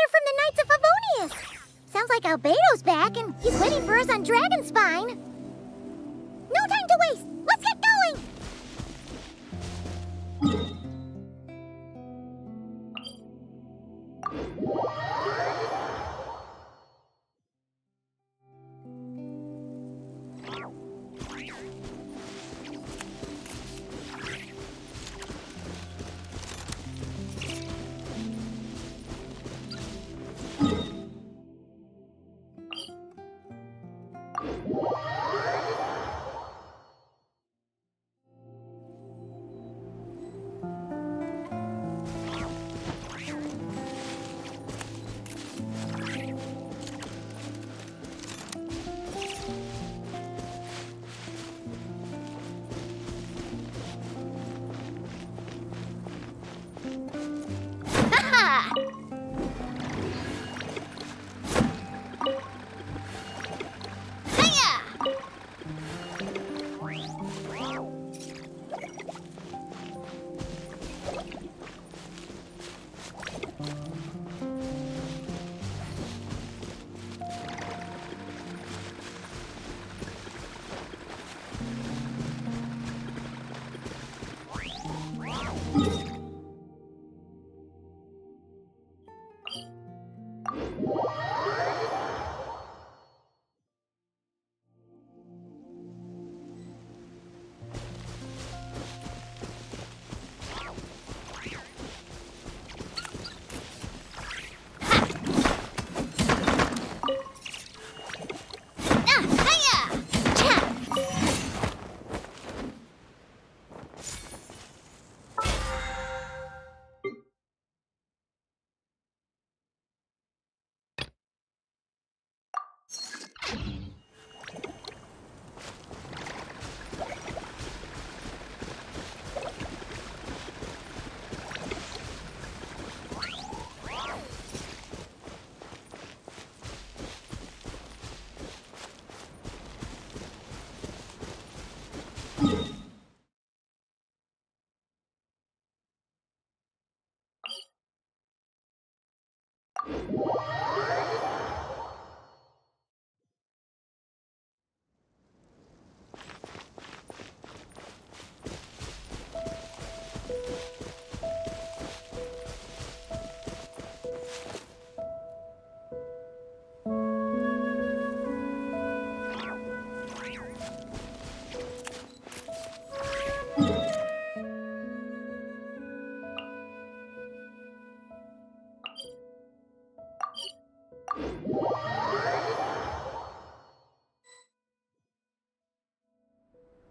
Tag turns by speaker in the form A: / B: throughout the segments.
A: letter from the Knights of Favonius. Sounds like Albedo's back, and he's waiting for us on Dragonspine. No time to waste! Let's get going!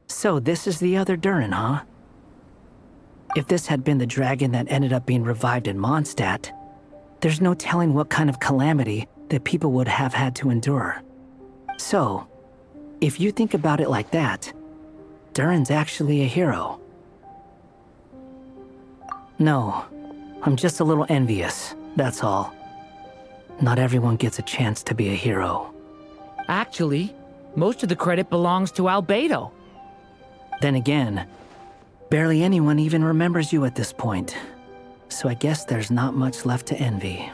B: So this is the other Durin, huh? If this had been the dragon that ended up being revived in Mondstadt, there's no telling what kind of calamity that people would have had to endure. So, if you think about it like that, Durin's actually a hero. No, I'm just a little envious, that's all. Not everyone gets a chance to be a hero.
C: Actually, most of the credit belongs to Albedo.
B: Then again, barely anyone even remembers you at this point. So I guess there's not much left to envy.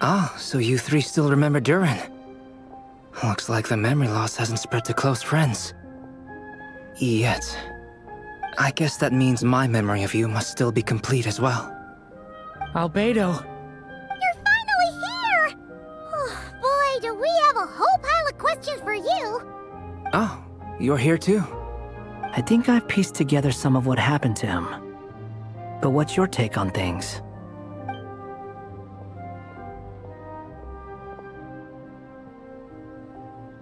D: Ah, so you three still remember Durin. Looks like the memory loss hasn't spread to close friends. Yet. I guess that means my memory of you must still be complete as well.
C: Albedo.
A: You're finally here! Oh, boy, do we have a whole pile of questions for you!
D: Oh, you're here too?
B: I think I've pieced together some of what happened to him. But what's your take on things?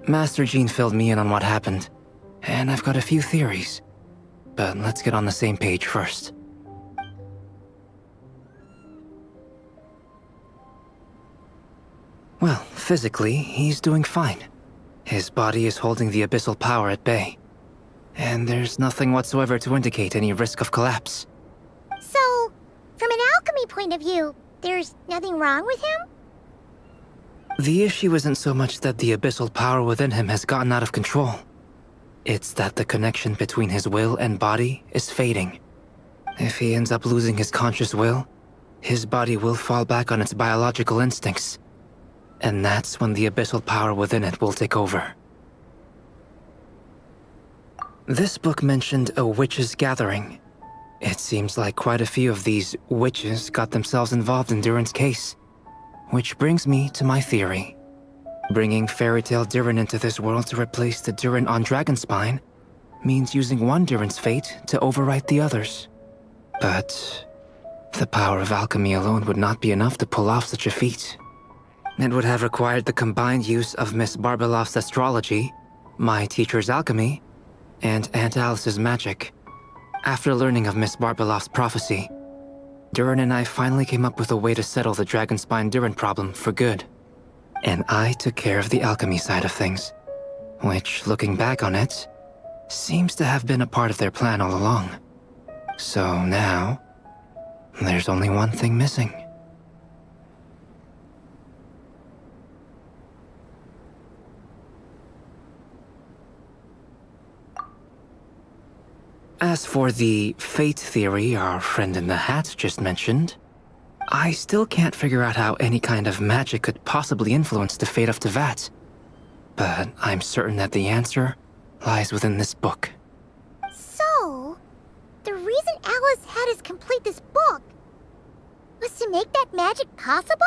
D: Master Jean filled me in on what happened, and I've got a few theories. But let's get on the same page first. Well, physically, he's doing fine. His body is holding the abyssal power at bay. And there's nothing whatsoever to indicate any risk of collapse.
A: So, from an alchemy point of view, there's nothing wrong with him?
D: The issue isn't so much that the abyssal power within him has gotten out of control. It's that the connection between his will and body is fading. If he ends up losing his conscious will, his body will fall back on its biological instincts. And that's when the abyssal power within it will take over. This book mentioned a witches' gathering. It seems like quite a few of these witches got themselves involved in Durin's case. Which brings me to my theory. Bringing fairy tale Durin into this world to replace the Durin on Dragonspine means using one Durin's fate to overwrite the others. But the power of alchemy alone would not be enough to pull off such a feat. It would have required the combined use of Miss Barbeloff's astrology, my teacher's alchemy, and Aunt Alice's magic. After learning of Miss Barbeloff's prophecy, Durin and I finally came up with a way to settle the Dragonspine Durin problem for good. And I took care of the alchemy side of things, which, looking back on it, seems to have been a part of their plan all along. So now, there's only one thing missing. As for the fate theory our friend in the hat just mentioned, I still can't figure out how any kind of magic could possibly influence the fate of Tevat. But I'm certain that the answer lies within this book.
A: So, the reason Alice had us complete this book was to make that magic possible?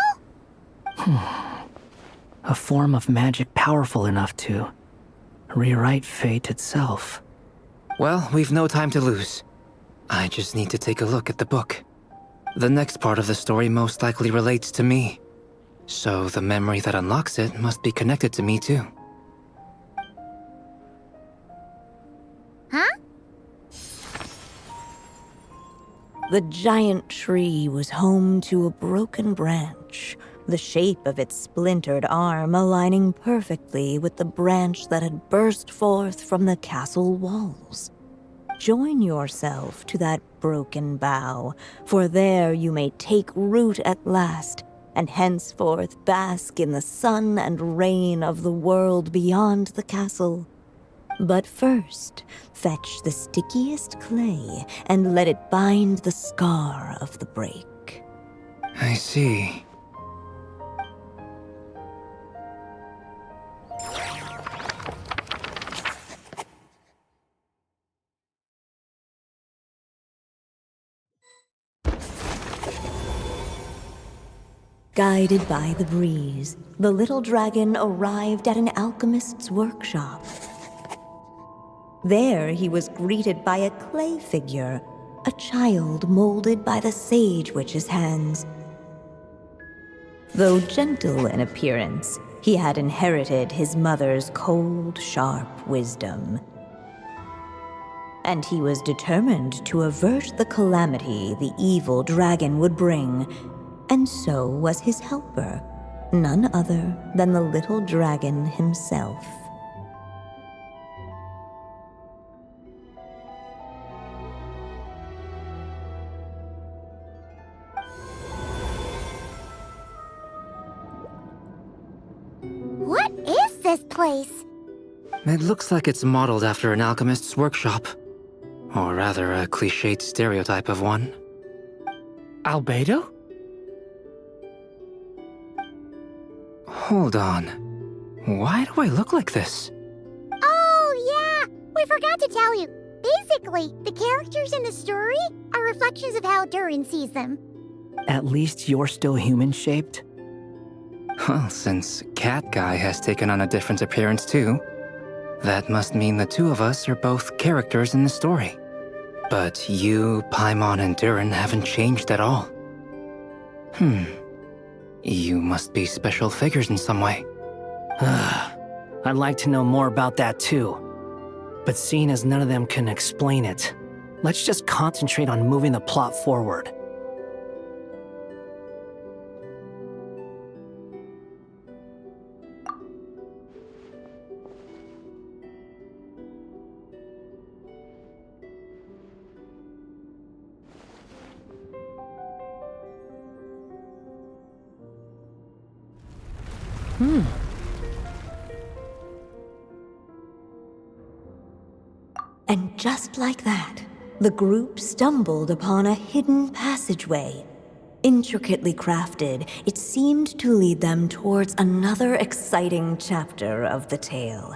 B: A form of magic powerful enough to rewrite fate itself.
D: Well, we've no time to lose. I just need to take a look at the book. The next part of the story most likely relates to me. So the memory that unlocks it must be connected to me too.
A: Huh?
E: The giant tree was home to a broken branch, the shape of its splintered arm aligning perfectly with the branch that had burst forth from the castle walls. Join yourself to that broken bough, for there you may take root at last, and henceforth bask in the sun and rain of the world beyond the castle. But first, fetch the stickiest clay and let it bind the scar of the break.
D: I see.
E: Guided by the breeze, the little dragon arrived at an alchemist's workshop. There he was greeted by a clay figure, a child molded by the sage witch's hands. Though gentle in appearance, he had inherited his mother's cold, sharp wisdom. And he was determined to avert the calamity the evil dragon would bring. And so was his helper, none other than the little dragon himself.
A: What is this place?
D: It looks like it's modeled after an alchemist's workshop. Or rather, a cliched stereotype of one.
C: Albedo?
D: Hold on. Why do I look like this?
A: Oh, yeah! We forgot to tell you. Basically, the characters in the story are reflections of how Durin sees them.
B: At least you're still human-shaped?
D: Well, since Cat Guy has taken on a different appearance too, that must mean the two of us are both characters in the story. But you, Paimon, and Durin haven't changed at all. You must be special figures in some way.
B: I'd like to know more about that too. But seeing as none of them can explain it, let's just concentrate on moving the plot forward.
E: And just like that, the group stumbled upon a hidden passageway. Intricately crafted, it seemed to lead them towards another exciting chapter of the tale.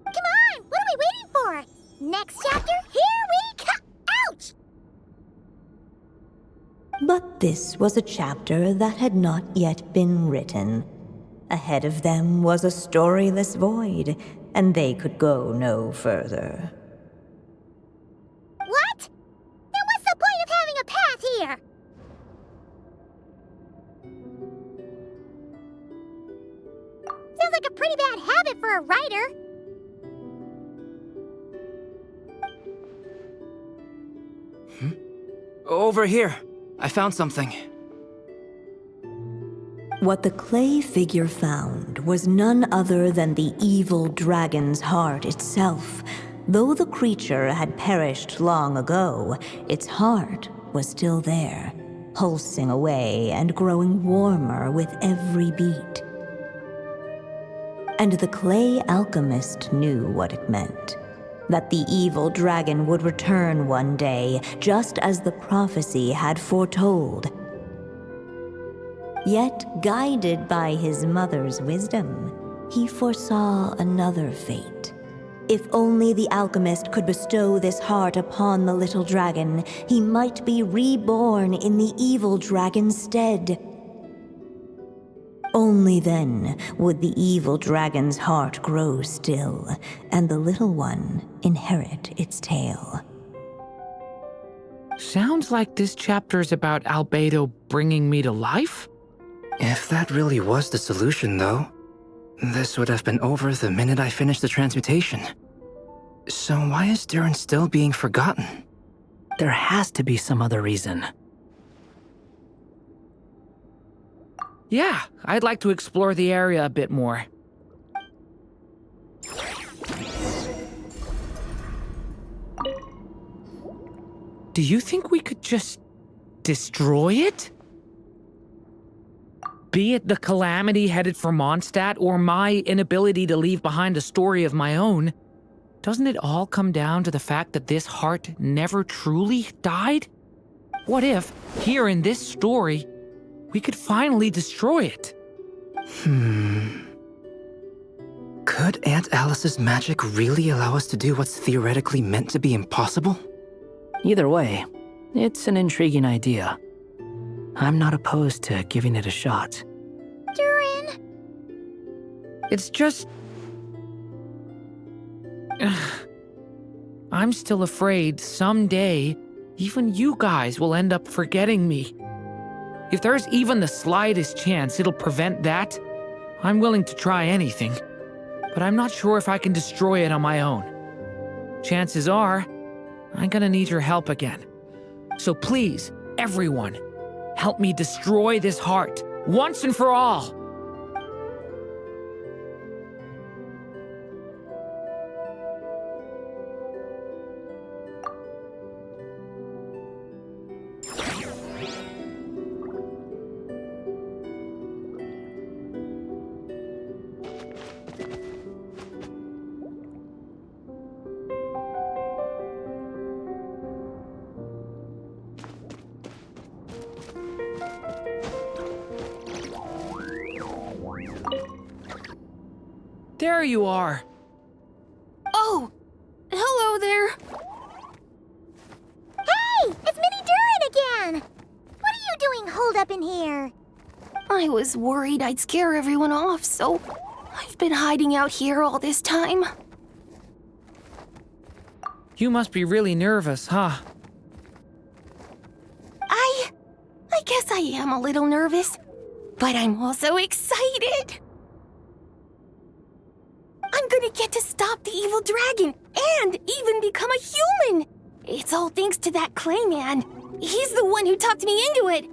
A: Come on! What are we waiting for? Next chapter, here we come! Ouch!
E: But this was a chapter that had not yet been written. Ahead of them was a storyless void, and they could go no further.
A: What? Then what's the point of having a path here? Sounds like a pretty bad habit for a writer.
D: Over here. I found something.
E: What the clay figure found was none other than the evil dragon's heart itself. Though the creature had perished long ago, its heart was still there, pulsing away and growing warmer with every beat. And the clay alchemist knew what it meant. That the evil dragon would return one day, just as the prophecy had foretold. Yet, guided by his mother's wisdom, he foresaw another fate. If only the alchemist could bestow this heart upon the little dragon, he might be reborn in the evil dragon's stead. Only then would the evil dragon's heart grow still, and the little one inherit its tale.
C: Sounds like this chapter's about Albedo bringing me to life?
D: If that really was the solution, though, this would have been over the minute I finished the transmutation. So why is Durin still being forgotten?
B: There has to be some other reason.
C: Yeah, I'd like to explore the area a bit more. Do you think we could just destroy it? Be it the calamity headed for Mondstadt or my inability to leave behind a story of my own, doesn't it all come down to the fact that this heart never truly died? What if, here in this story, we could finally destroy it?
D: Could Aunt Alice's magic really allow us to do what's theoretically meant to be impossible?
B: Either way, it's an intriguing idea. I'm not opposed to giving it a shot.
A: Durin!
C: It's just... I'm still afraid someday, even you guys will end up forgetting me. If there's even the slightest chance it'll prevent that, I'm willing to try anything. But I'm not sure if I can destroy it on my own. Chances are, I'm gonna need your help again. So please, everyone, help me destroy this heart, once and for all. There you are.
F: Oh, hello there.
A: Hey! It's Mini Durin again! What are you doing holed up in here?
F: I was worried I'd scare everyone off, so I've been hiding out here all this time.
C: You must be really nervous, huh?
F: I guess I am a little nervous, but I'm also excited. I'm gonna get to stop the evil dragon and even become a human. It's all thanks to that clay man. He's the one who talked me into it.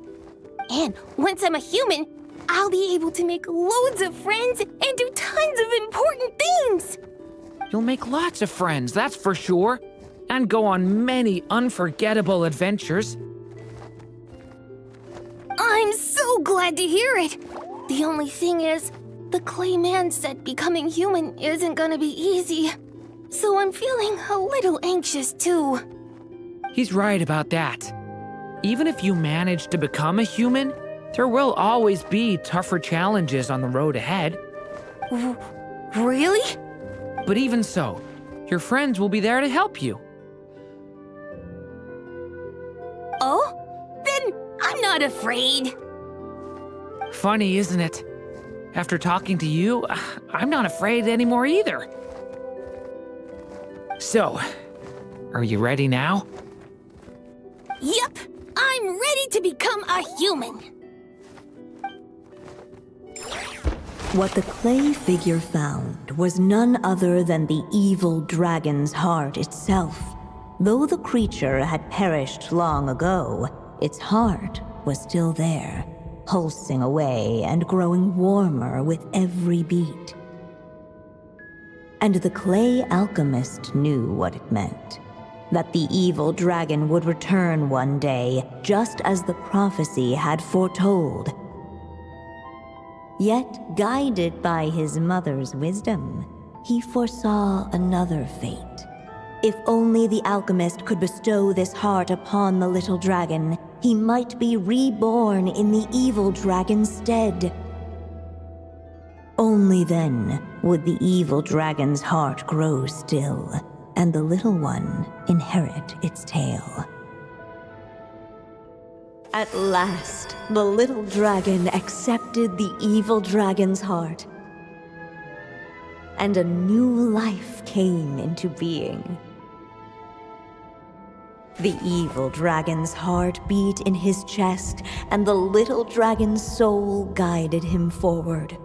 F: And once I'm a human, I'll be able to make loads of friends and do tons of important things.
C: You'll make lots of friends, that's for sure. And go on many unforgettable adventures.
F: I'm so glad to hear it. The only thing is, the clay man said becoming human isn't gonna be easy. So I'm feeling a little anxious too.
C: He's right about that. Even if you manage to become a human, there will always be tougher challenges on the road ahead.
F: Really?
C: But even so, your friends will be there to help you.
F: Oh? Then I'm not afraid.
C: Funny, isn't it? After talking to you, I'm not afraid anymore either. So, are you ready now?
F: Yep, I'm ready to become a human.
E: What the clay figure found was none other than the evil dragon's heart itself. Though the creature had perished long ago, its heart was still there, pulsing away and growing warmer with every beat. And the clay alchemist knew what it meant. That the evil dragon would return one day, just as the prophecy had foretold. Yet, guided by his mother's wisdom, he foresaw another fate. If only the alchemist could bestow this heart upon the little dragon, he might be reborn in the evil dragon's stead. Only then would the evil dragon's heart grow still, and the little one inherit its tale. At last, the little dragon accepted the evil dragon's heart, and a new life came into being. The evil dragon's heart beat in his chest, and the little dragon's soul guided him forward.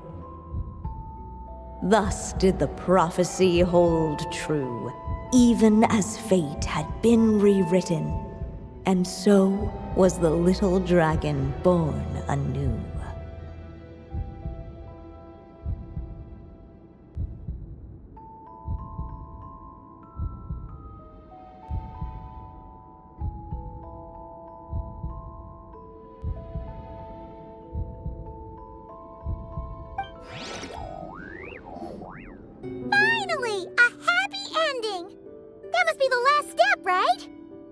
E: Thus did the prophecy hold true, even as fate had been rewritten, and so was the little dragon born anew.
A: Finally! A happy ending! That must be the last step, right?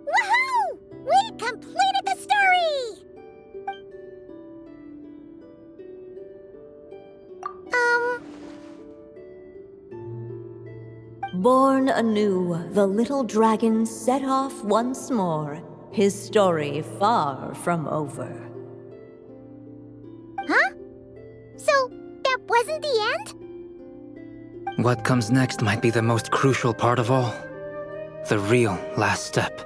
A: Woohoo! We completed the story!
E: Born anew, the little dragon set off once more, his story far from over.
A: Huh? So, that wasn't the end?
D: What comes next might be the most crucial part of all. The real last step.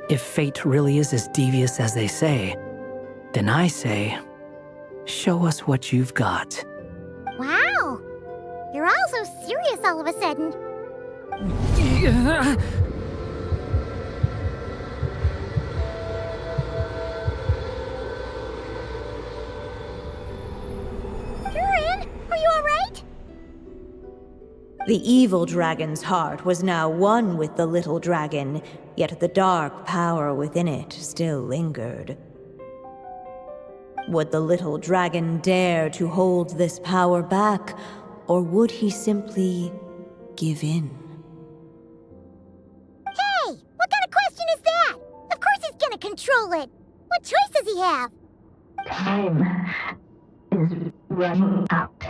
B: If fate really is as devious as they say, then I say, show us what you've got.
A: Wow! You're all so serious all of a sudden. Durin, are you alright?
E: The evil dragon's heart was now one with the little dragon, yet the dark power within it still lingered. Would the little dragon dare to hold this power back, or would he simply give in?
A: Hey! What kind of question is that? Of course he's gonna control it! What choice does he have?
G: Time is running out.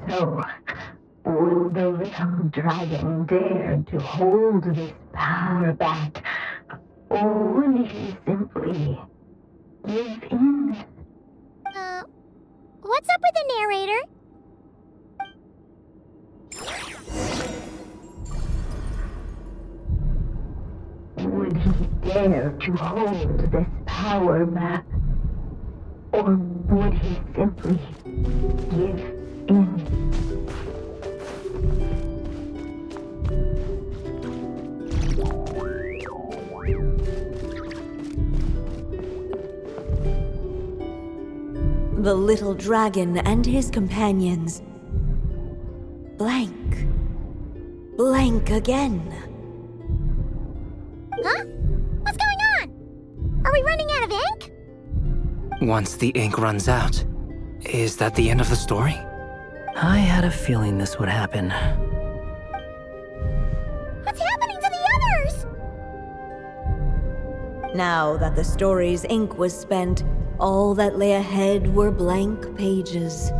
G: So, would the little dragon dare to hold this power back? Or would he simply give in?
A: What's up with the narrator?
G: Would he dare to hold this power back? Or would he simply give in?
E: The little dragon and his companions blank. Blank again.
A: Huh? What's going on? Are we running out of ink?
D: Once the ink runs out, is that the end of the story?
B: I had a feeling this would happen.
E: Now that the story's ink was spent, all that lay ahead were blank pages.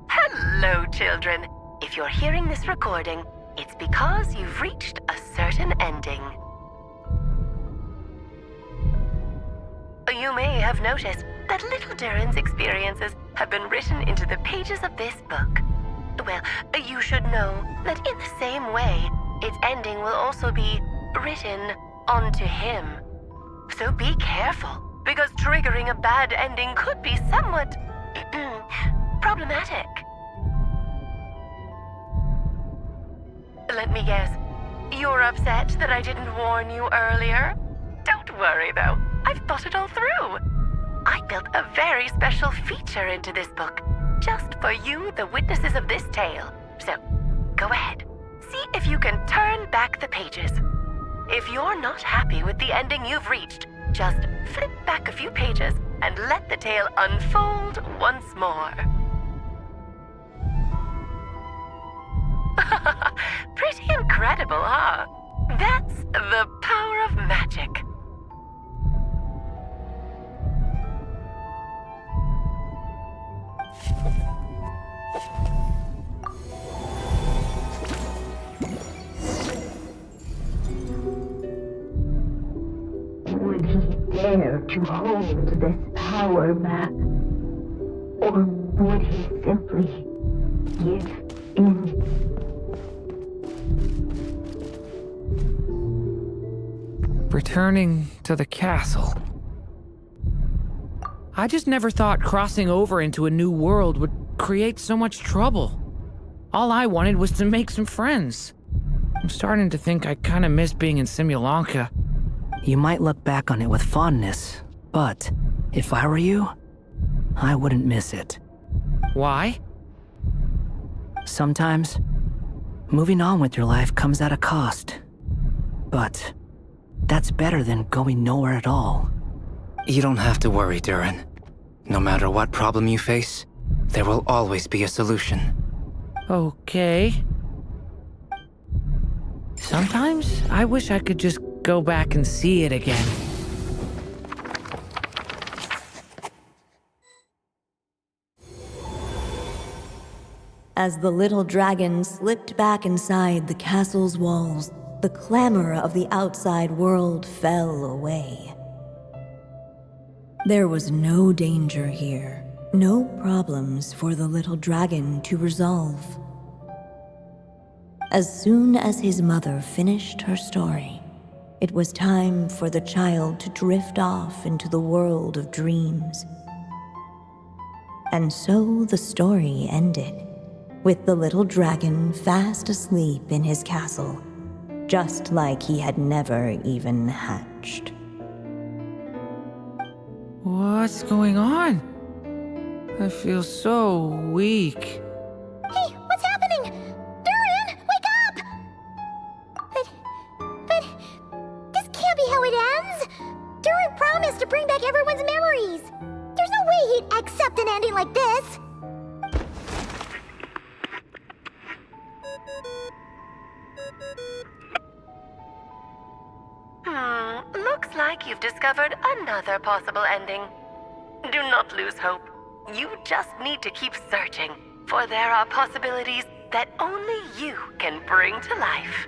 H: Hello, children. If you're hearing this recording, it's because you've reached a certain ending. You may have noticed that little Durin's experiences have been written into the pages of this book. Well, you should know that in the same way, its ending will also be written onto him. So be careful, because triggering a bad ending could be somewhat problematic. Let me guess, you're upset that I didn't warn you earlier? Don't worry though, I've thought it all through. I built a very special feature into this book, just for you, the witnesses of this tale. So, go ahead, see if you can turn back the pages. If you're not happy with the ending you've reached, just flip back a few pages and let the tale unfold once more. Pretty incredible, huh? That's the power of magic.
G: Would he dare to hold this power map? Or would he simply give in?
C: Returning to the castle. I just never thought crossing over into a new world would create so much trouble. All I wanted was to make some friends. I'm starting to think I kinda miss being in Simulanka.
B: You might look back on it with fondness, but if I were you, I wouldn't miss it.
C: Why?
B: Sometimes, moving on with your life comes at a cost. But that's better than going nowhere at all.
D: You don't have to worry, Durin. No matter what problem you face, there will always be a solution.
C: Okay. Sometimes I wish I could just go back and see it again.
E: As the little dragon slipped back inside the castle's walls, the clamor of the outside world fell away. There was no danger here, no problems for the little dragon to resolve. As soon as his mother finished her story, it was time for the child to drift off into the world of dreams. And so the story ended, with the little dragon fast asleep in his castle, just like he had never even hatched.
C: What's going on? I feel so weak.
A: Hey, what's happening? Durin, wake up! But this can't be how it ends. Durin promised to bring back everyone's memories. There's no way he'd accept an ending like this.
H: Looks like you've discovered another possible ending. Do not lose hope. You just need to keep searching, for there are possibilities that only you can bring to life.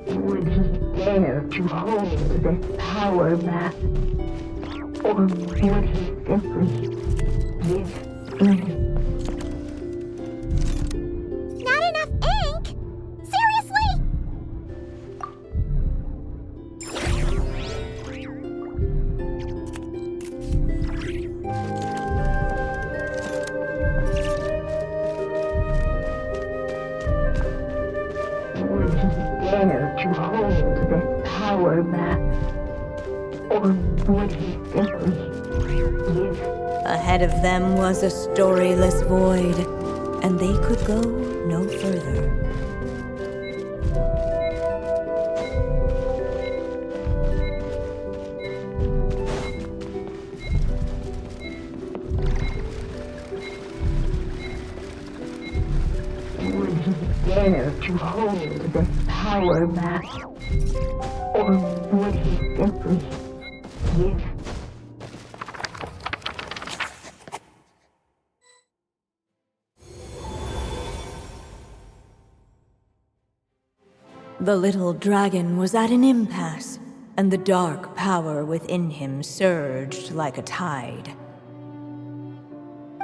G: Would he dare to hold this power map? Or would he simply give in?
A: Not enough ink? Seriously?
G: Would he dare to hold this power map? Or would he simply give?
E: Ahead of them was a storyless void, and they could go no further.
G: Would he dare to hold this power back? Or would he simply give?
E: The little dragon was at an impasse, and the dark power within him surged like a tide.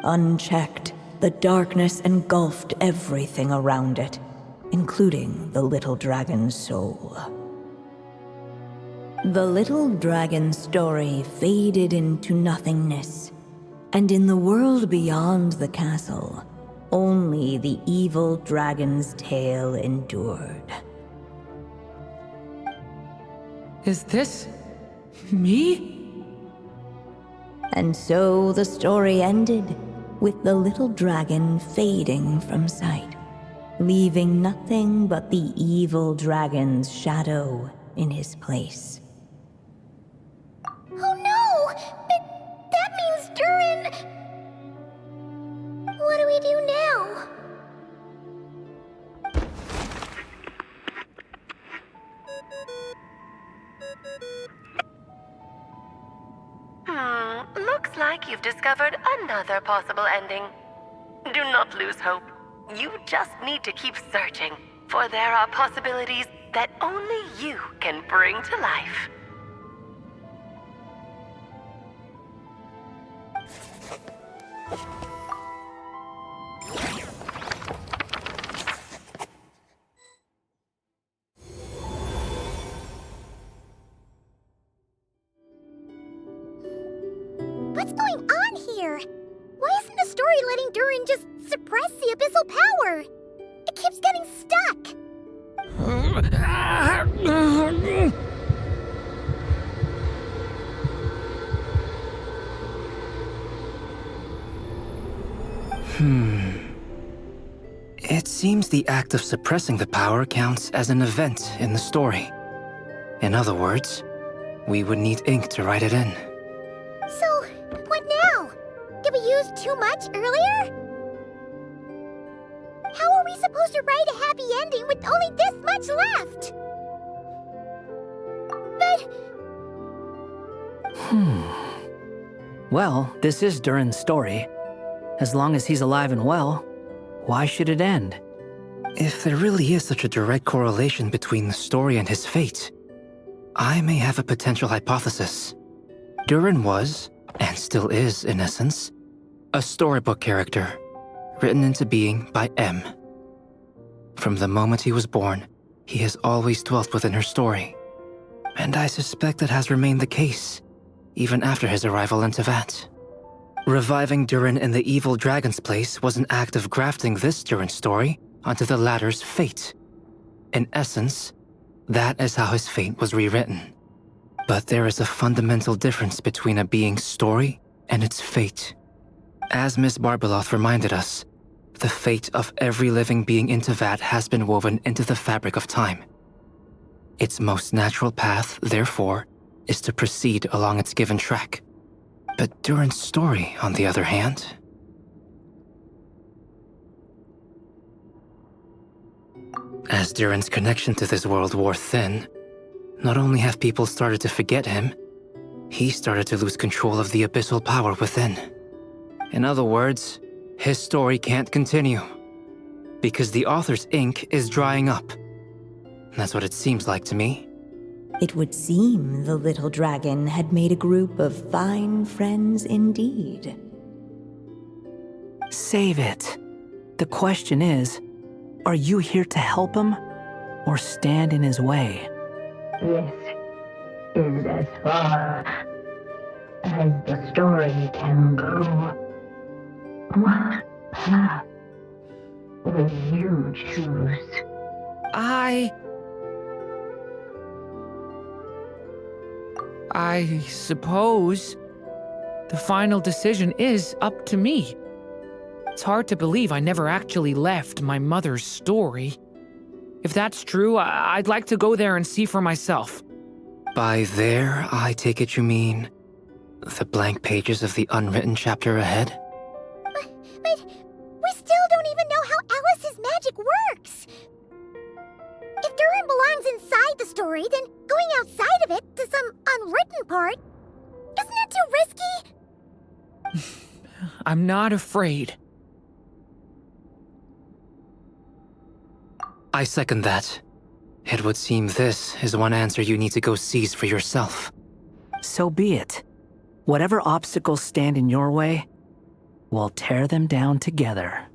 E: Unchecked, the darkness engulfed everything around it, including the little dragon's soul. The little dragon's story faded into nothingness, and in the world beyond the castle, only the evil dragon's tale endured.
C: Is this me?
E: And so the story ended, with the little dragon fading from sight, leaving nothing but the evil dragon's shadow in his place.
A: Oh no! That means Durin... What do we do now?
H: Looks like you've discovered another possible ending. Do not lose hope. You just need to keep searching, for there are possibilities that only you can bring to life.
A: What's going on here? Why isn't the story letting Durin just suppress the abyssal power? It keeps getting stuck.
D: It seems the act of suppressing the power counts as an event in the story. In other words, we would need ink to write it in.
A: So, what now? Did we use too much earlier? How are we supposed to write a happy ending with only this much left? But...
B: Well, this is Durin's story. As long as he's alive and well, why should it end?
D: If there really is such a direct correlation between the story and his fate, I may have a potential hypothesis. Durin was, and still is in essence, a storybook character, written into being by M. From the moment he was born, he has always dwelt within her story. And I suspect it has remained the case, even after his arrival in Tevat. Reviving Durin in the evil dragon's place was an act of grafting this Durin story onto the latter's fate. In essence, that is how his fate was rewritten. But there is a fundamental difference between a being's story and its fate. As Miss Barbeloth reminded us, the fate of every living being in Tevat has been woven into the fabric of time. Its most natural path, therefore, is to proceed along its given track. But Durin's story, on the other hand... As Durin's connection to this world wore thin, not only have people started to forget him, he started to lose control of the abyssal power within. In other words, his story can't continue, because the author's ink is drying up. That's what it seems like to me.
E: It would seem the little dragon had made a group of fine friends indeed.
B: Save it. The question is, are you here to help him, or stand in his way?
G: This is as far as the story can go. What path will you choose?
C: I suppose the final decision is up to me. It's hard to believe I never actually left my mother's story. If that's true, I'd like to go there and see for myself.
D: By there, I take it you mean the blank pages of the unwritten chapter ahead?
A: But we still don't even know how Alice's magic works. If Durin belongs inside the story, then going outside of it to some unwritten part, isn't that too risky?
C: I'm not afraid.
D: I second that. It would seem this is one answer you need to go seize for yourself.
B: So be it. Whatever obstacles stand in your way, we'll tear them down together.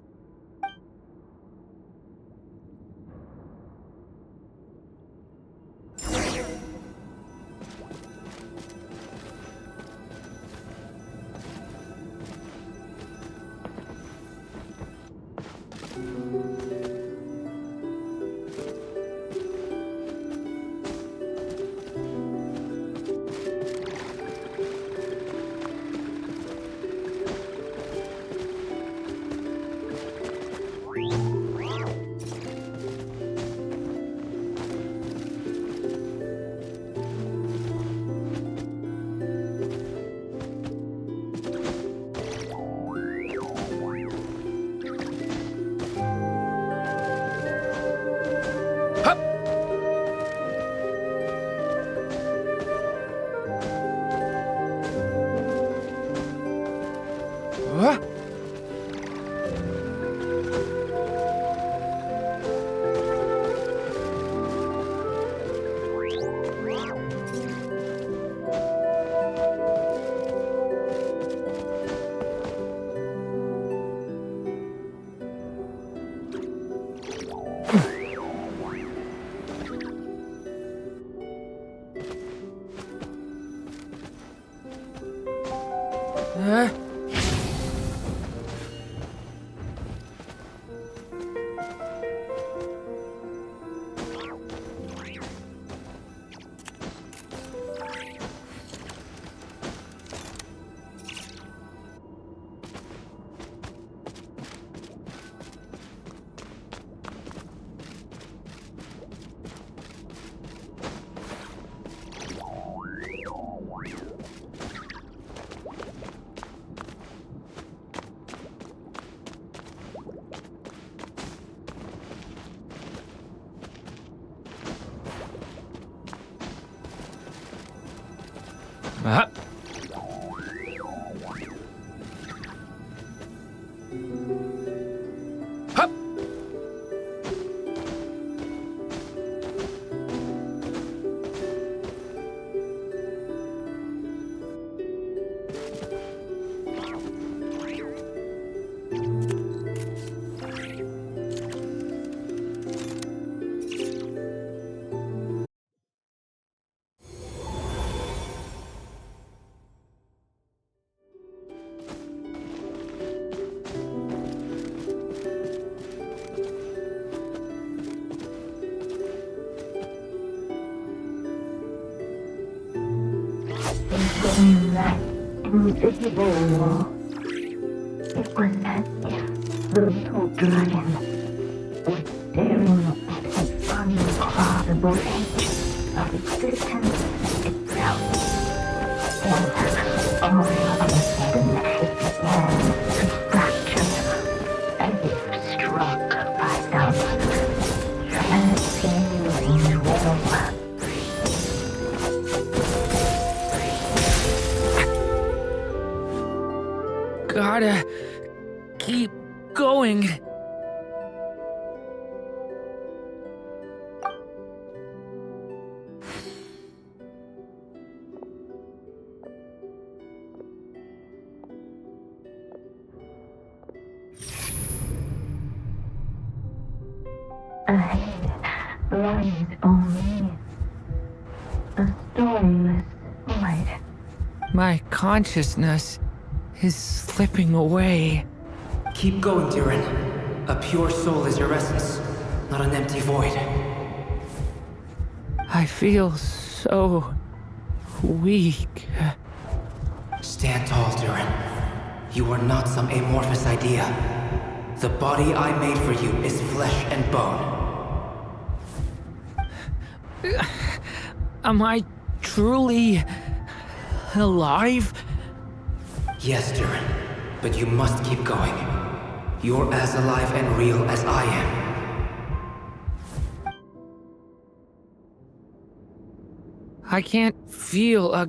G: Going back through the hidden wall, it was as if the little dragon was staring at an uncrossable edge of existence itself. And all of a sudden it began to fracture, as if struck by some transcending wall.
C: Gotta keep going.
G: Ahead lies only a stormless void.
C: My consciousness is slipping away.
D: Keep going, Durin. A pure soul is your essence, not an empty void.
C: I feel so weak.
D: Stand tall, Durin. You are not some amorphous idea. The body I made for you is flesh and bone.
C: Am I truly alive?
D: Yes, Durin, but you must keep going. You're as alive and real as I am.
C: I can't feel a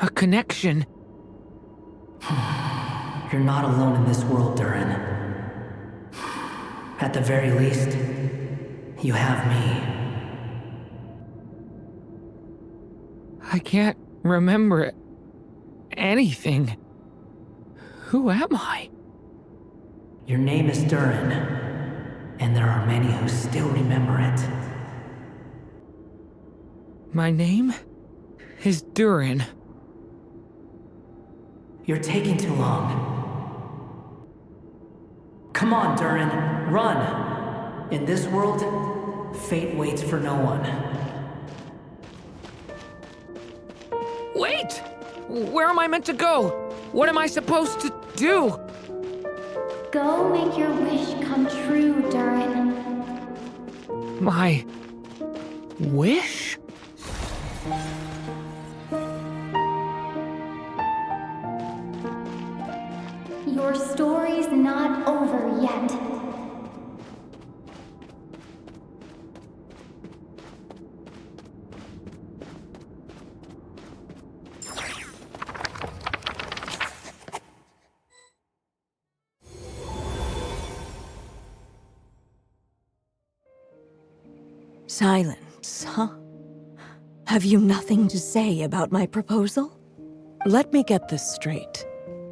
C: connection.
B: You're not alone in this world, Durin. At the very least, you have me.
C: I can't remember anything. Who am I?
B: Your name is Durin, and there are many who still remember it.
C: My name is Durin.
B: You're taking too long. Come on, Durin, run! In this world, fate waits for no one.
C: Wait! Where am I meant to go? What am I supposed to do?
I: Go make your wish come true, Durin.
C: My wish?
I: Your story's not over yet.
E: Silence, huh? Have you nothing to say about my proposal?
J: Let me get this straight.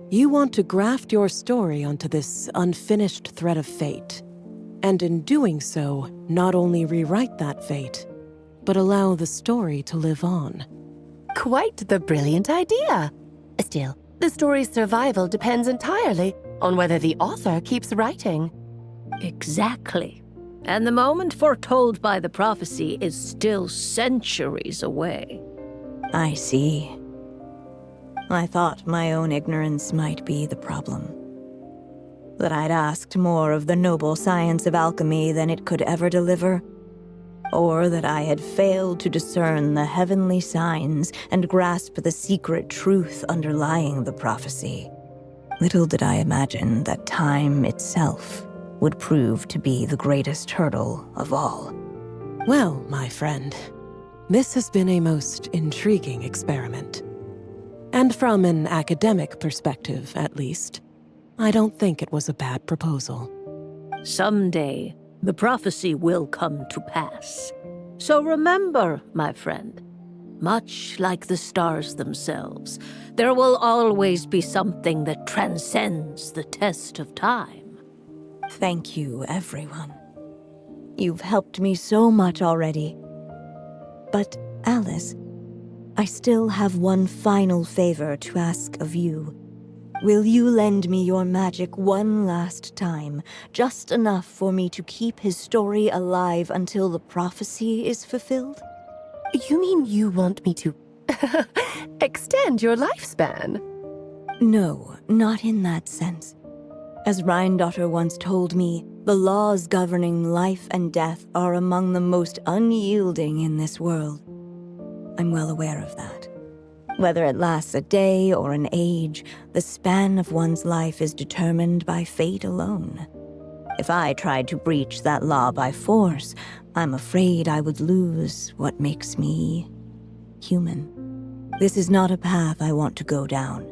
J: You want to graft your story onto this unfinished thread of fate, and in doing so, not only rewrite that fate, but allow the story to live on.
K: Quite the brilliant idea. Still, the story's survival depends entirely on whether the author keeps writing.
L: Exactly. And the moment foretold by the prophecy is still centuries away.
E: I see. I thought my own ignorance might be the problem. That I'd asked more of the noble science of alchemy than it could ever deliver. Or that I had failed to discern the heavenly signs and grasp the secret truth underlying the prophecy. Little did I imagine that time itself would prove to be the greatest hurdle of all.
J: Well, my friend, this has been a most intriguing experiment. And from an academic perspective, at least, I don't think it was a bad proposal.
L: Someday, the prophecy will come to pass. So remember, my friend, much like the stars themselves, there will always be something that transcends the test of time.
E: Thank you, everyone. You've helped me so much already. But, Alice, I still have one final favor to ask of you. Will you lend me your magic one last time, just enough for me to keep his story alive until the prophecy is fulfilled?
K: You mean you want me to extend your lifespan?
E: No, not in that sense. As Rheindotter once told me, the laws governing life and death are among the most unyielding in this world. I'm well aware of that. Whether it lasts a day or an age, the span of one's life is determined by fate alone. If I tried to breach that law by force, I'm afraid I would lose what makes me human. This is not a path I want to go down.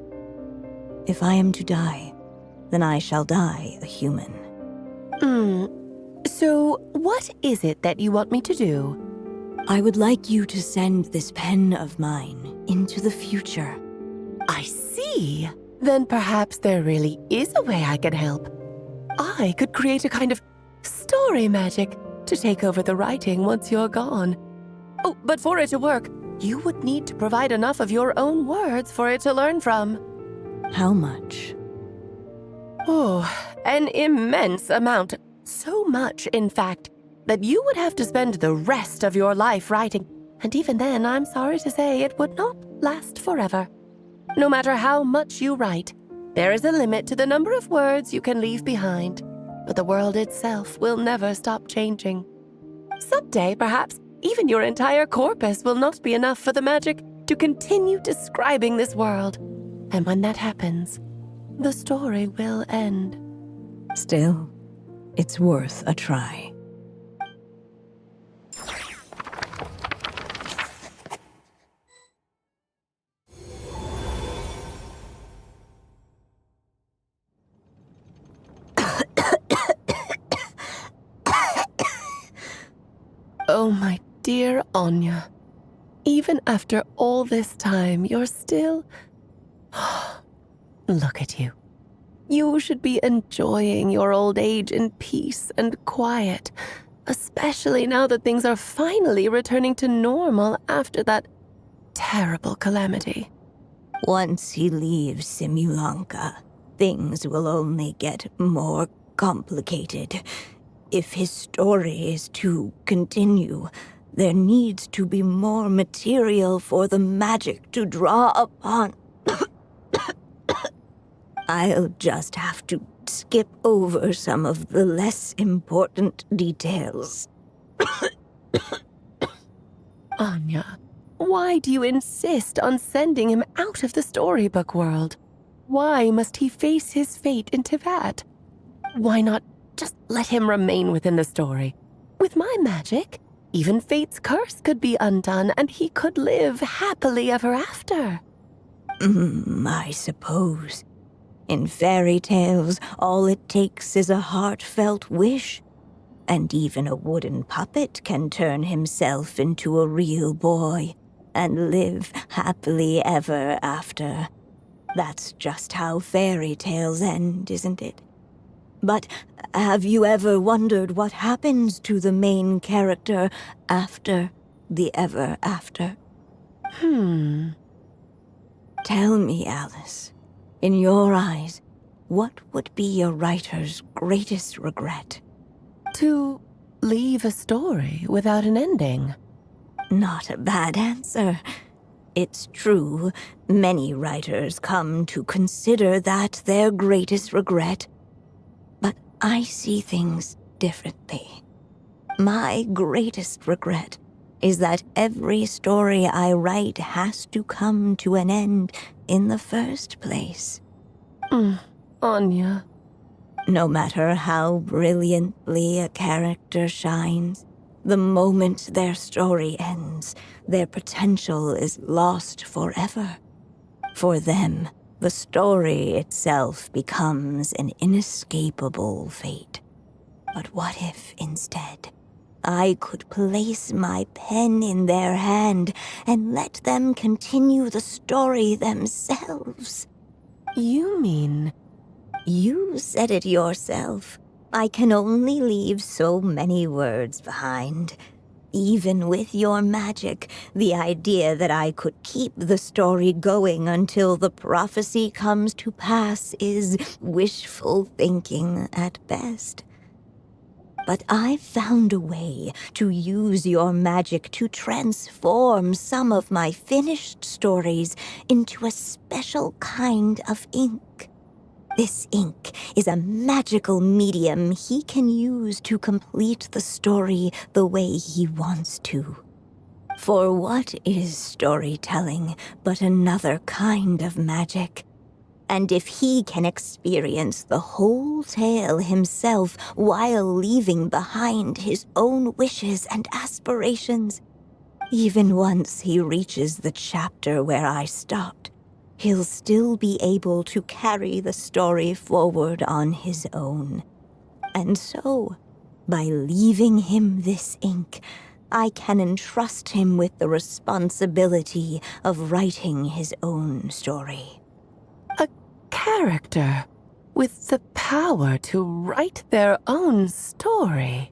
E: If I am to die, then I shall die a human.
K: So what is it that you want me to do?
E: I would like you to send this pen of mine into the future.
K: I see. Then perhaps there really is a way I can help. I could create a kind of story magic to take over the writing once you're gone. Oh, but for it to work, you would need to provide enough of your own words for it to learn from.
E: How much?
K: Oh, an immense amount. So much, in fact, that you would have to spend the rest of your life writing. And even then, I'm sorry to say, it would not last forever. No matter how much you write, there is a limit to the number of words you can leave behind, but the world itself will never stop changing. Someday, perhaps, even your entire corpus will not be enough for the magic to continue describing this world. And when that happens, the story will end.
E: Still, it's worth a try.
K: Oh, my dear Anya. Even after all this time, you're still... Look at you. You should be enjoying your old age in peace and quiet, especially now that things are finally returning to normal after that terrible calamity.
E: Once he leaves Simulanka, things will only get more complicated. If his story is to continue, there needs to be more material for the magic to draw upon. I'll just have to skip over some of the less important details.
K: Anya, why do you insist on sending him out of the storybook world? Why must he face his fate in Teyvat? Why not just let him remain within the story? With my magic, even fate's curse could be undone and he could live happily ever after.
E: I suppose. In fairy tales, all it takes is a heartfelt wish. And even a wooden puppet can turn himself into a real boy and live happily ever after. That's just how fairy tales end, isn't it? But have you ever wondered what happens to the main character after the ever after? Tell me, Alice, in your eyes, what would be a writer's greatest regret?
K: To leave a story without an ending.
E: Not a bad answer. It's true, many writers come to consider that their greatest regret. But I see things differently. My greatest regret is that every story I write has to come to an end in the first place.
K: Anya.
E: No matter how brilliantly a character shines, the moment their story ends, their potential is lost forever. For them, the story itself becomes an inescapable fate. But what if, instead, I could place my pen in their hand and let them continue the story themselves?
K: You mean...
E: You said it yourself. I can only leave so many words behind. Even with your magic, the idea that I could keep the story going until the prophecy comes to pass is wishful thinking at best. But I found a way to use your magic to transform some of my finished stories into a special kind of ink. This ink is a magical medium he can use to complete the story the way he wants to. For what is storytelling but another kind of magic? And if he can experience the whole tale himself while leaving behind his own wishes and aspirations, even once he reaches the chapter where I stopped, he'll still be able to carry the story forward on his own. And so, by leaving him this ink, I can entrust him with the responsibility of writing his own story.
K: A character with the power to write their own story.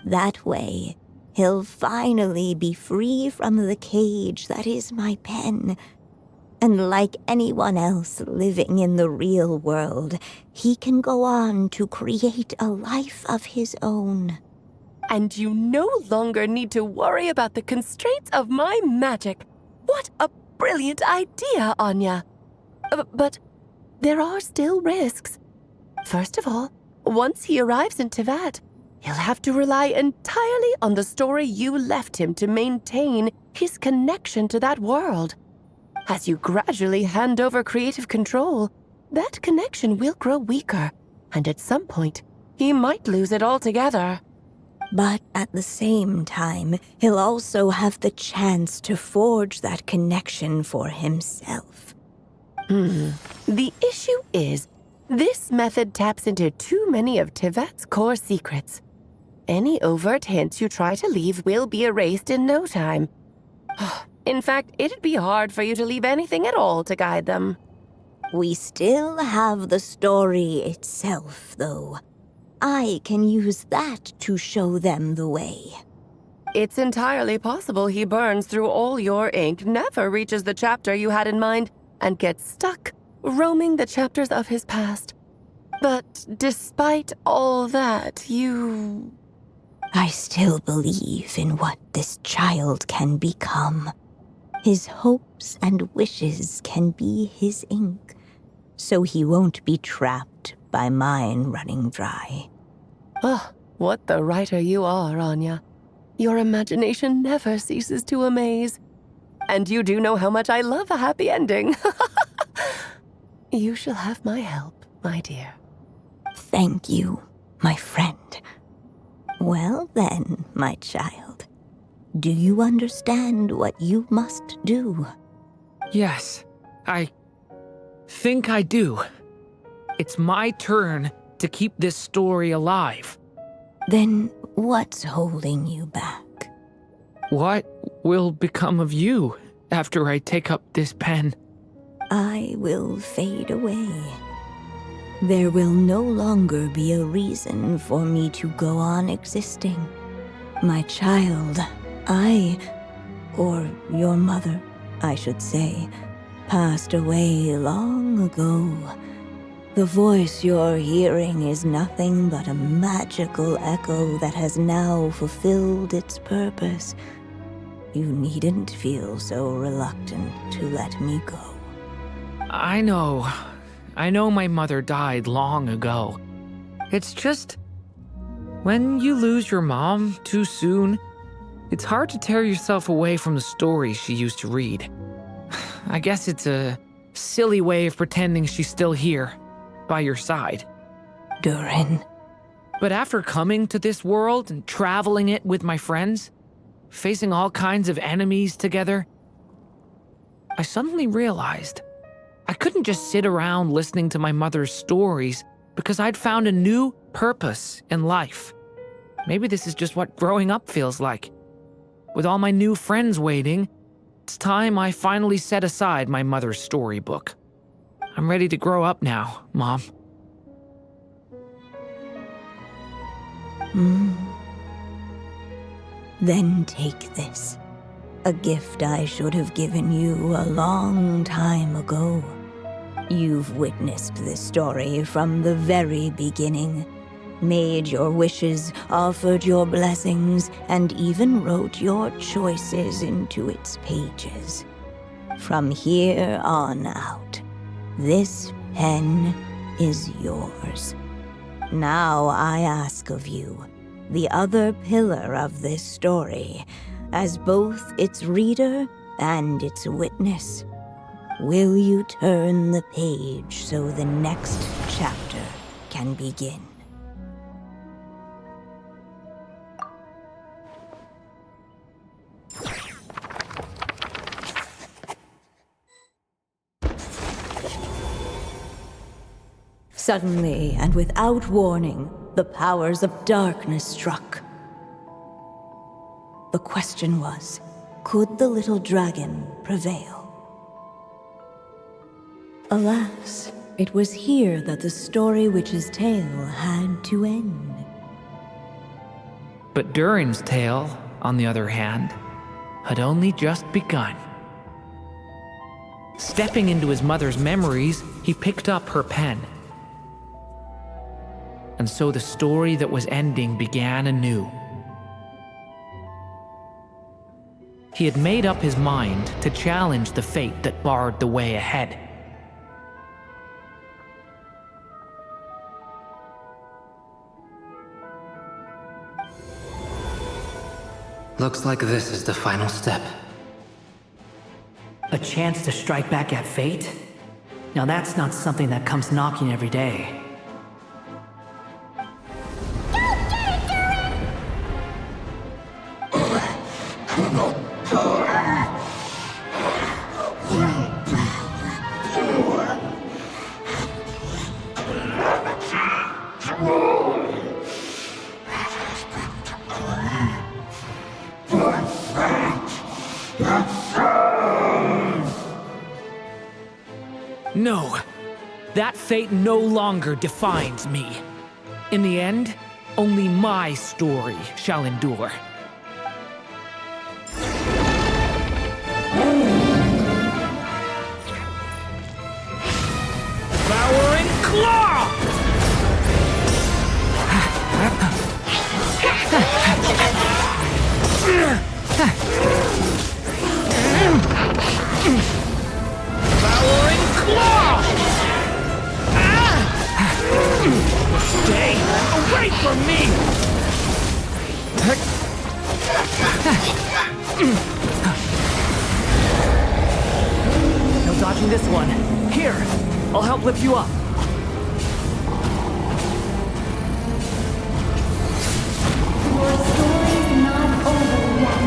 E: That way, he'll finally be free from the cage that is my pen. And like anyone else living in the real world, he can go on to create a life of his own.
K: And you no longer need to worry about the constraints of my magic. What a brilliant idea, Anya. But there are still risks. First of all, once he arrives in Tevat, he'll have to rely entirely on the story you left him to maintain his connection to that world. As you gradually hand over creative control, that connection will grow weaker, and at some point, he might lose it altogether.
E: But at the same time, he'll also have the chance to forge that connection for himself.
K: The issue is, this method taps into too many of Tevat's core secrets. Any overt hints you try to leave will be erased in no time. In fact, it'd be hard for you to leave anything at all to guide them.
E: We still have the story itself, though. I can use that to show them the way.
K: It's entirely possible he burns through all your ink, never reaches the chapter you had in mind, and gets stuck, roaming the chapters of his past. But despite all that,
E: I still believe in what this child can become. His hopes and wishes can be his ink, so he won't be trapped by mine running dry.
K: Oh, what the writer you are, Anya. Your imagination never ceases to amaze. And you do know how much I love a happy ending. You shall have my help, my dear.
E: Thank you, my friend. Well then, my child, do you understand what you must do?
C: Yes, I think I do. It's my turn to keep this story alive.
E: Then what's holding you back?
C: What will become of you after I take up this pen?
E: I will fade away. There will no longer be a reason for me to go on existing. My child, or your mother, I should say, passed away long ago. The voice you're hearing is nothing but a magical echo that has now fulfilled its purpose. You needn't feel so reluctant to let me go.
C: I know my mother died long ago. It's just, when you lose your mom too soon, it's hard to tear yourself away from the stories she used to read. I guess it's a silly way of pretending she's still here, by your side.
E: Durin.
C: But after coming to this world and traveling it with my friends, facing all kinds of enemies together, I suddenly realized I couldn't just sit around listening to my mother's stories because I'd found a new purpose in life. Maybe this is just what growing up feels like. With all my new friends waiting, it's time I finally set aside my mother's storybook. I'm ready to grow up now, Mom.
E: Then take this. A gift I should have given you a long time ago. You've witnessed this story from the very beginning. Made your wishes, offered your blessings, and even wrote your choices into its pages. From here on out, this pen is yours. Now I ask of you, the other pillar of this story, as both its reader and its witness, will you turn the page so the next chapter can begin? Suddenly, and without warning, the powers of darkness struck. The question was, could the little dragon prevail? Alas, it was here that the story witch's tale had to end.
C: But Durin's tale, on the other hand, had only just begun. Stepping into his mother's memories, he picked up her pen. And so the story that was ending began anew. He had made up his mind to challenge the fate that barred the way ahead.
D: Looks like this is the final step.
B: A chance to strike back at fate? Now that's not something that comes knocking every day.
C: No, that fate no longer defines me. In the end, only my story shall endure. Devouring Claw! Devouring Claw! Stay away from me!
B: No dodging this one. Here, I'll help lift you up.
I: Your story's not over yet.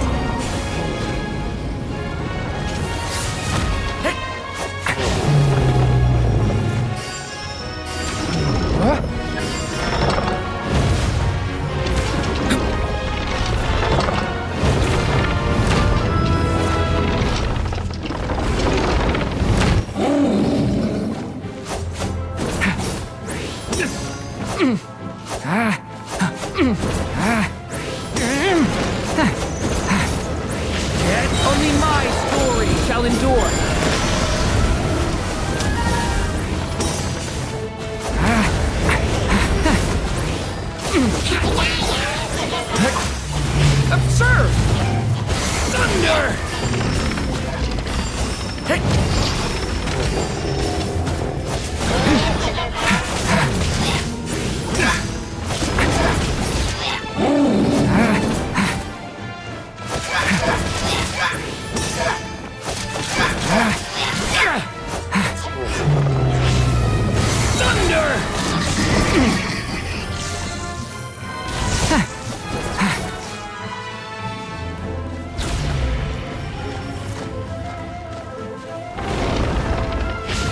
C: Yet only my story shall endure. Absurd! Thunder!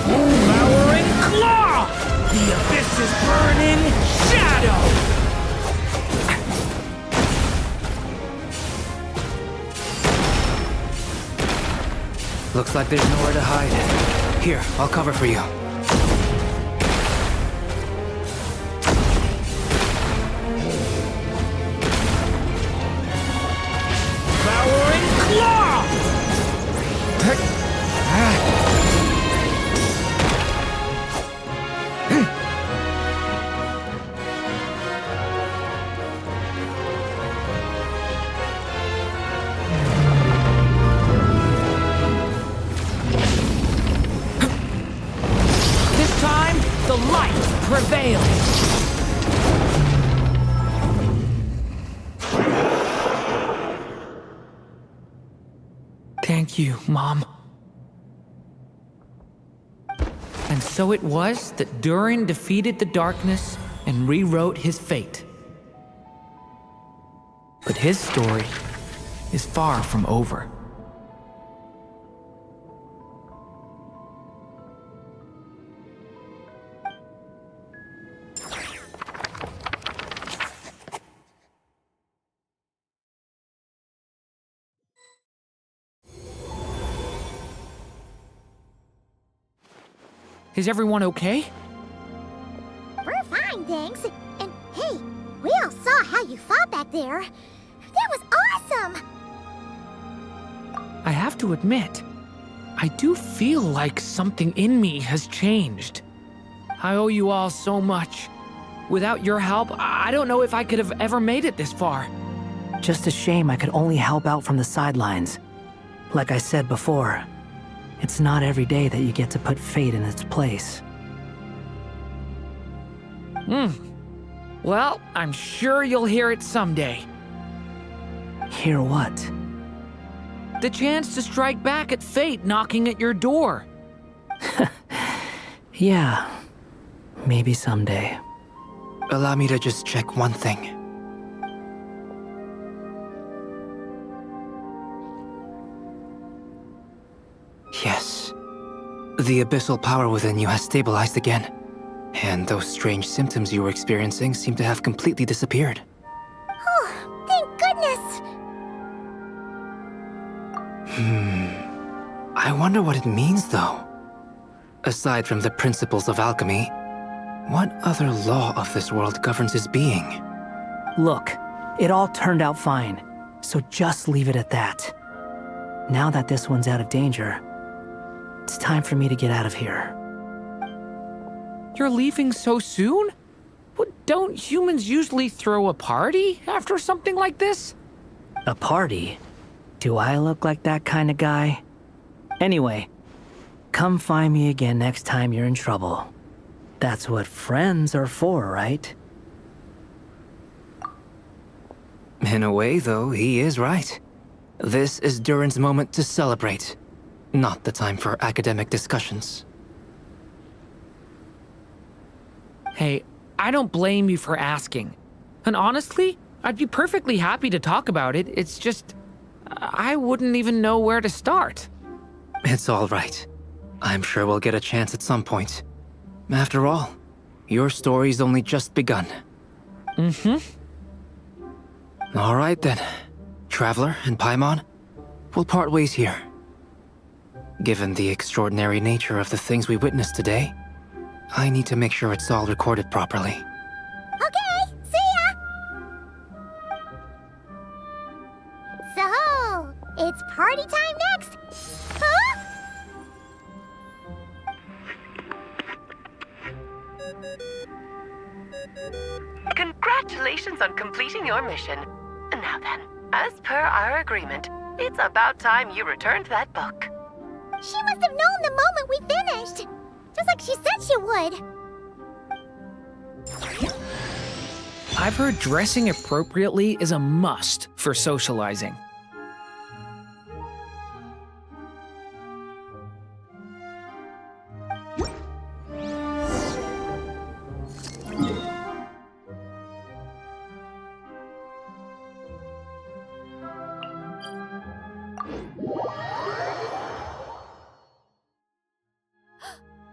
C: Devouring Claw! The abyss's burning shadow!
D: Looks like there's nowhere to hide. Here, I'll cover for you.
C: Devouring Claw! This time, the light prevails. Thank you, Mom. And so it was that Durin defeated the darkness and rewrote his fate. But his story is far from over. Is everyone okay?
A: We're fine, thanks. And hey, we all saw how you fought back there. That was awesome!
C: I have to admit, I do feel like something in me has changed. I owe you all so much. Without your help, I don't know if I could have ever made it this far.
B: Just a shame I could only help out from the sidelines. Like I said before, it's not every day that you get to put fate in its place.
C: Well, I'm sure you'll hear it someday.
B: Hear what?
C: The chance to strike back at fate knocking at your door.
B: Yeah, maybe someday.
D: Allow me to just check one thing. Yes. The abyssal power within you has stabilized again. And those strange symptoms you were experiencing seem to have completely disappeared.
A: Oh, thank goodness!
D: I wonder what it means, though. Aside from the principles of alchemy, what other law of this world governs his being?
B: Look, it all turned out fine, so just leave it at that. Now that this one's out of danger, it's time for me to get out of here.
C: You're leaving so soon? Don't humans usually throw a party after something like this?
B: A party? Do I look like that kind of guy? Anyway, come find me again next time you're in trouble. That's what friends are for, right?
D: In a way, though, he is right. This is Durin's moment to celebrate, not the time for academic discussions.
C: Hey, I don't blame you for asking. And honestly, I'd be perfectly happy to talk about it. It's just, I wouldn't even know where to start.
D: It's all right. I'm sure we'll get a chance at some point. After all, your story's only just begun. All right then. Traveler and Paimon, we'll part ways here. Given the extraordinary nature of the things we witnessed today, I need to make sure it's all recorded properly.
A: Okay, see ya! So, it's party time next! Huh?
H: Congratulations on completing your mission. Now then, as per our agreement, it's about time you returned that book.
A: She must have known the moment we finished! Just like she said she would!
C: I've heard dressing appropriately is a must for socializing.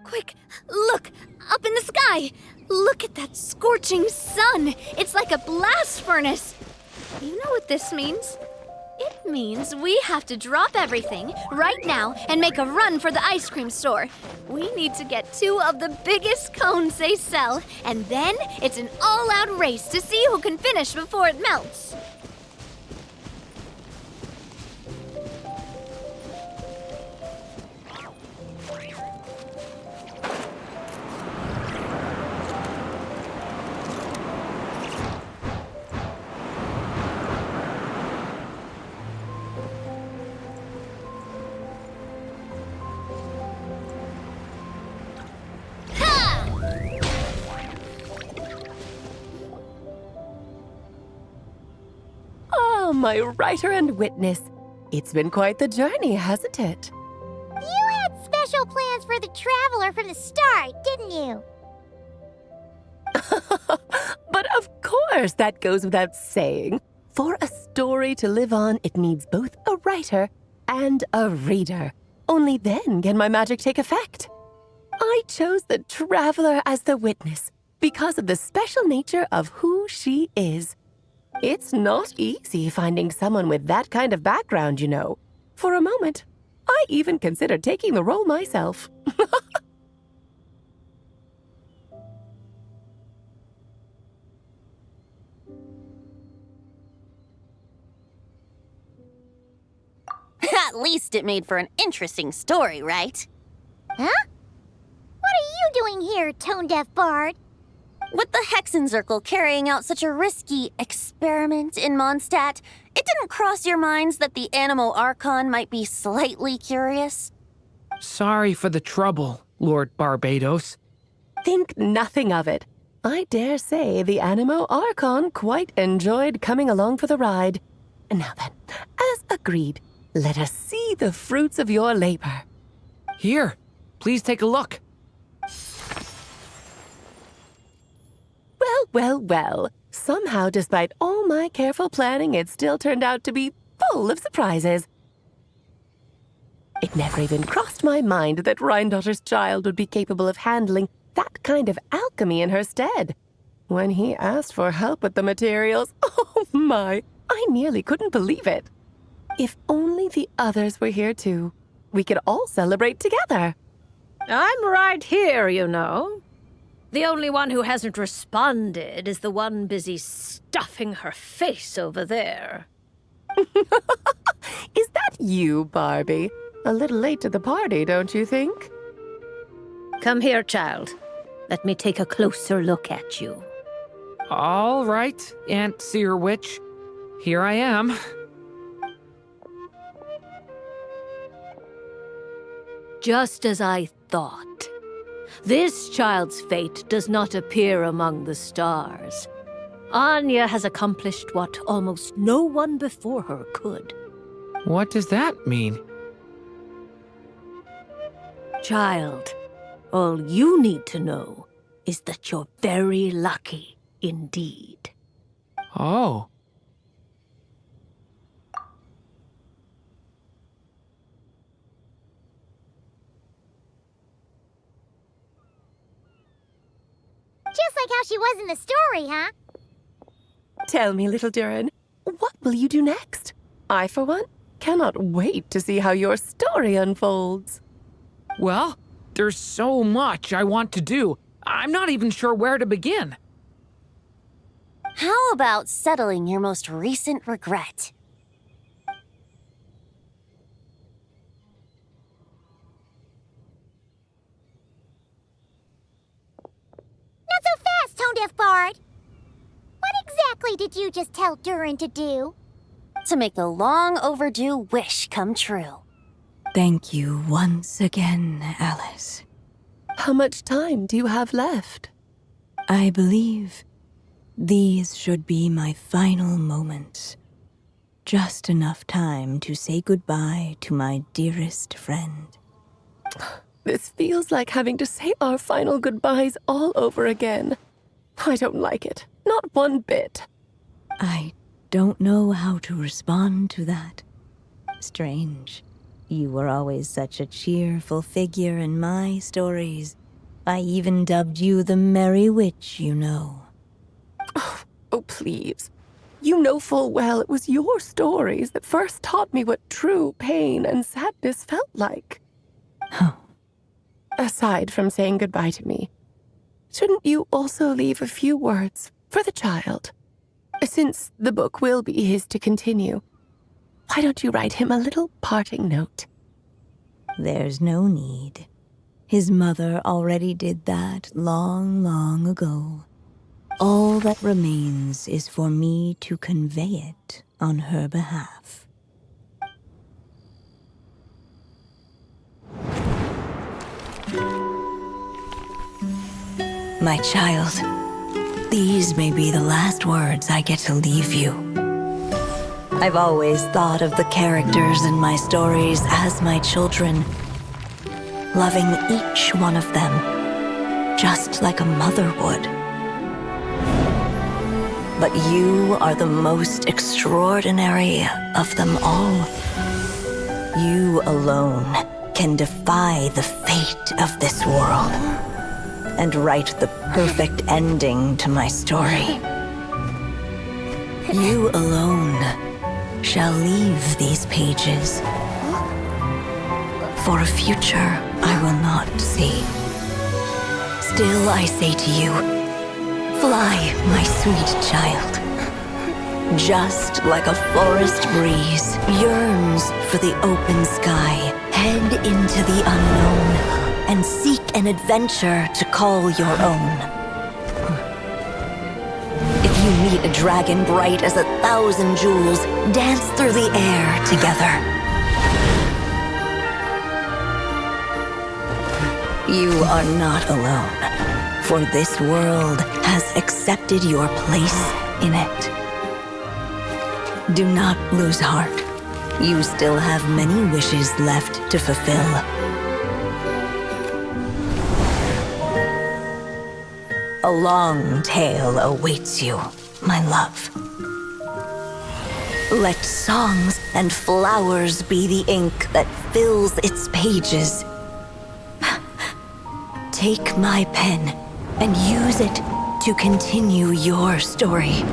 F: Quick, look! Up in the sky! Look at that scorching sun! It's like a blast furnace! You know what this means? It means we have to drop everything right now and make a run for the ice cream store. We need to get 2 of the biggest cones they sell, and then it's an all-out race to see who can finish before it melts.
K: Oh, my writer and witness. It's been quite the journey, hasn't it?
A: You had special plans for the traveler from the start, didn't you?
K: But of course, that goes without saying. For a story to live on, it needs both a writer and a reader. Only then can my magic take effect. I chose the traveler as the witness because of the special nature of who she is. It's not easy finding someone with that kind of background, you know. For a moment, I even considered taking the role myself.
F: At least it made for an interesting story, right?
A: Huh? What are you doing here, tone-deaf bard?
F: With the Hexenzirkel carrying out such a risky experiment in Mondstadt, It didn't cross your minds that the Animal Archon might be slightly curious?
C: Sorry for the trouble, Lord Barbados.
K: Think nothing of it. I dare say the Animo Archon quite enjoyed coming along for the ride. Now then, as agreed, let us see the fruits of your labor.
C: Here, please take a look.
K: Well. Somehow, despite all my careful planning, it still turned out to be full of surprises. It never even crossed my mind that Rhindotter's child would be capable of handling that kind of alchemy in her stead. When he asked for help with the materials, oh my, I nearly couldn't believe it. If only the others were here too, we could all celebrate together.
L: I'm right here, you know. The only one who hasn't responded is the one busy stuffing her face over there.
K: Is that you, Barbie? A little late to the party, don't you think?
L: Come here, child. Let me take a closer look at you.
C: All right, Aunt Seer Witch. Here I am.
L: Just as I thought. This child's fate does not appear among the stars. Anya has accomplished what almost no one before her could.
C: What does that mean?
L: Child, all you need to know is that you're very lucky indeed.
C: Oh.
A: Just like how she was in the story, huh?
K: Tell me, little Durin, what will you do next? I, for one, cannot wait to see how your story unfolds.
C: Well, there's so much I want to do. I'm not even sure where to begin.
F: How about settling your most recent regret?
A: Not so fast, Tone-Deaf Bard. What exactly did you just tell Durin to do?
F: To make the long overdue wish come true.
E: Thank you once again, Alice.
K: How much time do you have left?
E: I believe these should be my final moments. Just enough time to say goodbye to my dearest friend.
K: This feels like having to say our final goodbyes all over again. I don't like it. Not one bit.
E: I don't know how to respond to that. Strange. You were always such a cheerful figure in my stories. I even dubbed you the Merry Witch, you know.
K: Oh, please. You know full well it was your stories that first taught me what true pain and sadness felt like.
E: Oh.
K: Aside from saying goodbye to me, shouldn't you also leave a few words for the child? Since the book will be his to continue, why don't you write him a little parting note?
E: There's no need. His mother already did that long, long ago. All that remains is for me to convey it on her behalf. My child, these may be the last words I get to leave you. I've always thought of the characters in my stories as my children, loving each one of them, just like a mother would. But you are the most extraordinary of them all. You alone can defy the fate of this world and write the perfect ending to my story. You alone shall leave these pages for a future I will not see. Still I say to you, fly, my sweet child. Just like a forest breeze yearns for the open sky, head into the unknown and seek an adventure to call your own. If you meet meet a dragon bright as 1,000 jewels dance through the air together. You are not alone, for this world has accepted your place in it. Do not lose heart. You still have many wishes left to fulfill. A long tale awaits you, my love. Let songs and flowers be the ink that fills its pages. Take my pen and use it to continue your story.